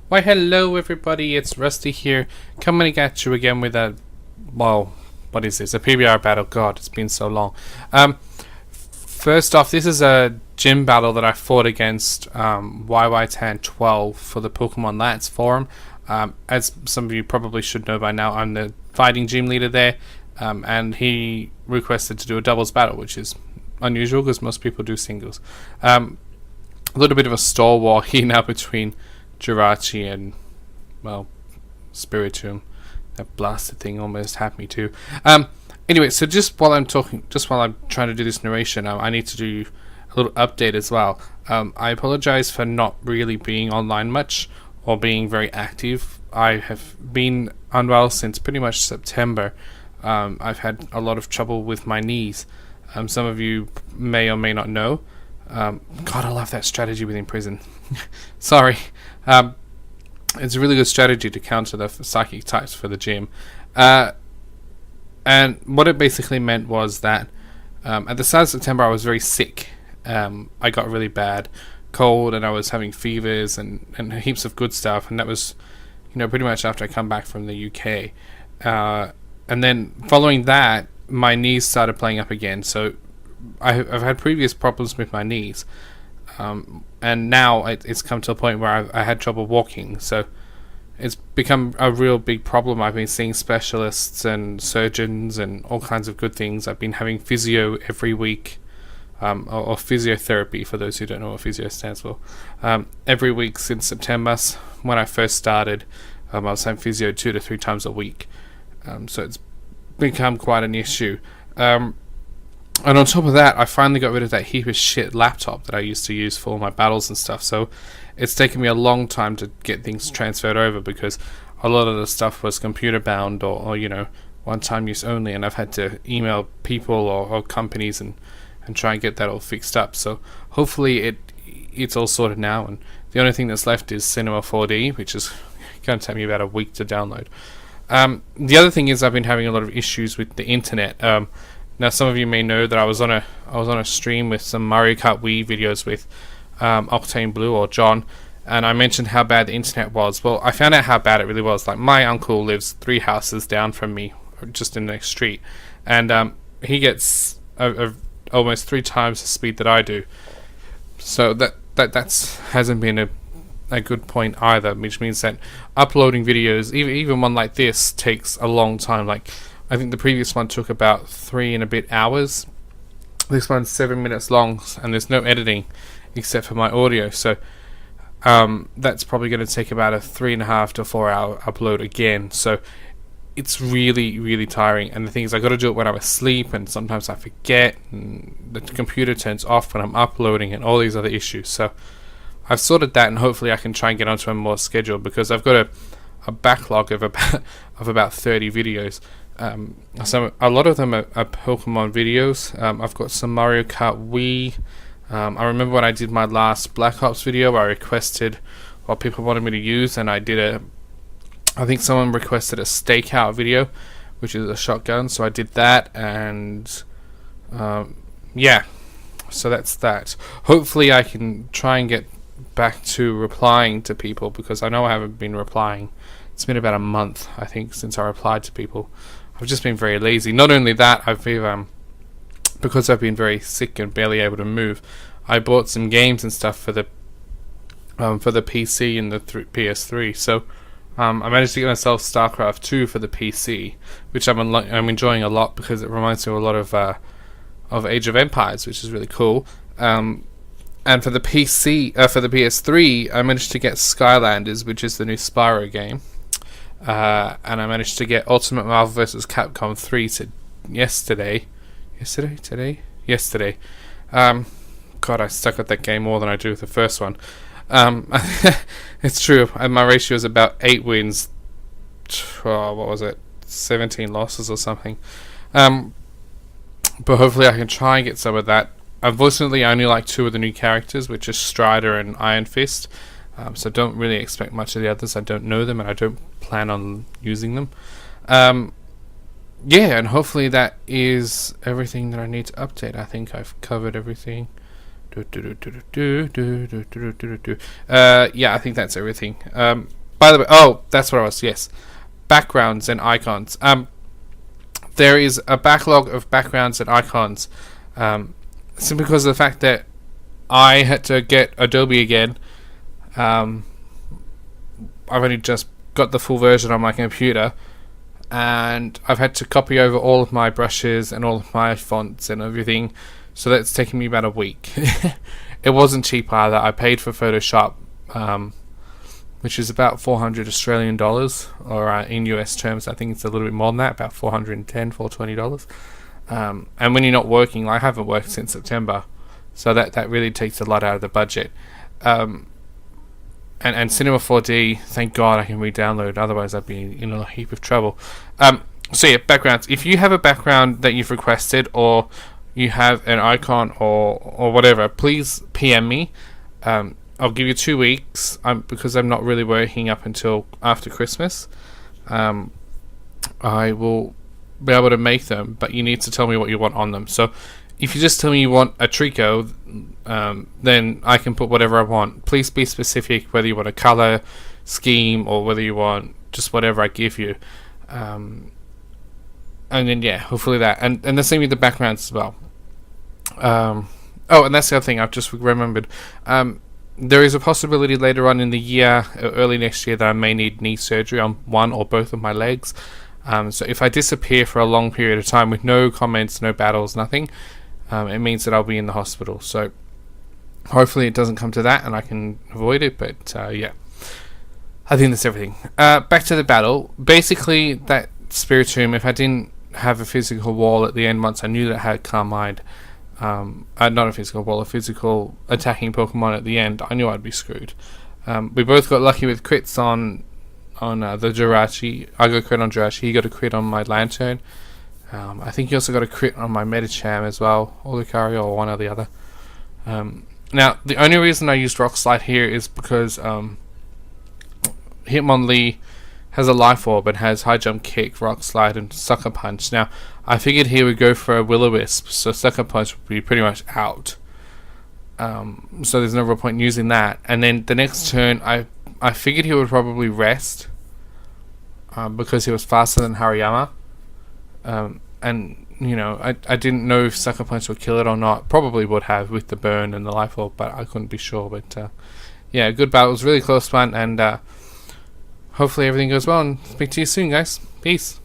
Why hello everybody, it's Rusty here, coming at you again with a, well, what is this, a PBR battle. God, it's been so long. First off, this is a gym battle that I fought against yytan12 for the pokemonlance forum. As some of you probably should know by now, I'm the fighting gym leader there, and he requested to do a doubles battle, which is unusual because most people do singles. A little bit of a stall war here now between Jirachi and, well, Spiritomb. That blasted thing almost had me too. Anyway, so just while I'm trying to do this narration, I need to do a little update as well. I apologize for not really being online much or being very active. I have been unwell since pretty much September. I've had a lot of trouble with my knees. Some of you may or may not know. God, I love that strategy within prison. Sorry. It's a really good strategy to counter the psychic types for the gym. And what it basically meant was that at the start of September I was very sick. I got really bad cold and I was having fevers and heaps of good stuff, and that was, pretty much after I come back from the UK. And then following that, my knees started playing up again. So I've had previous problems with my knees, and now it's come to a point where I had trouble walking. So it's become a real big problem. I've been seeing specialists and surgeons and all kinds of good things. I've been having physio every week, or physiotherapy for those who don't know what physio stands for. Every week since September, when I first started, I was having physio 2 to 3 times a week. So it's become quite an issue. And on top of that, I finally got rid of that heap of shit laptop that I used to use for all my battles and stuff. So it's taken me a long time to get things transferred over because a lot of the stuff was computer bound or one-time use only, and I've had to email people or companies and try and get that all fixed up. So hopefully it's all sorted now, and the only thing that's left is Cinema 4D, which is going to take me about a week to download. The other thing is I've been having a lot of issues with the internet. Now, some of you may know that I was on a stream with some Mario Kart Wii videos with Octane Blue or John, and I mentioned how bad the internet was. Well, I found out how bad it really was. Like, my uncle lives 3 houses down from me, just in the next street, and he gets almost 3 times the speed that I do. So that's hasn't been a good point either, which means that uploading videos, even one like this, takes a long time. Like, I think the previous one took about 3 and a bit hours. This one's 7 minutes long, and there's no editing except for my audio. So that's probably going to take about a 3.5 to 4 hour upload again. So it's really, really tiring. And the thing is, I got to do it when I'm asleep, and sometimes I forget, and the computer turns off when I'm uploading, and all these other issues. So I've sorted that, and hopefully I can try and get onto a more schedule, because I've got a backlog of about 30 videos. So a lot of them are Pokemon videos. I've got some Mario Kart Wii. I remember when I did my last Black Ops video, I requested what people wanted me to use, and I think someone requested a stakeout video, which is a shotgun, so I did that, and yeah, so that's that. Hopefully I can try and get back to replying to people, because I know I haven't been replying. It's been about a month, I think, since I replied to people. I've just been very lazy. Not only that, because I've been very sick and barely able to move, I bought some games and stuff for the PC and the PS3. So I managed to get myself StarCraft 2 for the PC, which I'm enjoying a lot, because it reminds me a lot of Age of Empires, which is really cool. And for the for the PS3, I managed to get Skylanders, which is the new Spyro game. And I managed to get Ultimate Marvel vs. Capcom 3 yesterday. God, I stuck with that game more than I do with the first one. It's true. My ratio is about 8 wins. What was it? 17 losses or something. But hopefully I can try and get some of that. Unfortunately, I only like 2 of the new characters, which is Strider and Iron Fist. So don't really expect much of the others. I don't know them, and I don't plan on using them. Yeah, and hopefully that is everything that I need to update. I think I've covered everything. Yeah, I think that's everything. By the way, oh, that's what I was. Yes, backgrounds and icons. There is a backlog of backgrounds and icons, simply because of the fact that I had to get Adobe again. I've only just got the full version on my computer, and I've had to copy over all of my brushes and all of my fonts and everything, so that's taken me about a week. It wasn't cheap either. I paid for Photoshop, which is about $400 or in US terms I think it's a little bit more than that, about $410, $420. And when you're not working, I haven't worked since September, so that really takes a lot out of the budget. And Cinema 4D, thank God I can re-download, otherwise I'd be in a heap of trouble. So yeah, backgrounds. If you have a background that you've requested, or you have an icon or whatever, please PM me. I'll give you 2 weeks, because I'm not really working up until after Christmas. I will be able to make them, but you need to tell me what you want on them. So if you just tell me you want a Trico, then I can put whatever I want. Please be specific, whether you want a color scheme or whether you want just whatever I give you. And then yeah, hopefully that. And the same with the backgrounds as well. Oh, and that's the other thing I've just remembered. There is a possibility later on in the year, early next year, that I may need knee surgery on one or both of my legs. So if I disappear for a long period of time with no comments, no battles, nothing, it means that I'll be in the hospital. So hopefully it doesn't come to that and I can avoid it. But yeah, I think that's everything. Back to the battle. Basically, that Spiritomb, if I didn't have a physical wall at the end, once I knew that I had Calm Mind, not a physical wall, a physical attacking Pokemon at the end, I knew I'd be screwed. We both got lucky with crits on the Jirachi. I got a crit on Jirachi, he got a crit on my Lanturn. I think he also got a crit on my Medicham as well, or Lucario, or one or the other. Now, the only reason I used Rock Slide here is because Hitmonlee has a Life Orb and has High Jump, Kick, Rock Slide, and Sucker Punch. Now, I figured he would go for a Will-O-Wisp, so Sucker Punch would be pretty much out. So there's no real point in using that. And then the next turn, I figured he would probably rest, because he was faster than Hariyama. And, you know, I didn't know if Sucker Punch would kill it or not. Probably would have with the burn and the Life Orb, but I couldn't be sure. But, yeah, good battle. It was a really close one, and hopefully everything goes well, and speak to you soon, guys. Peace.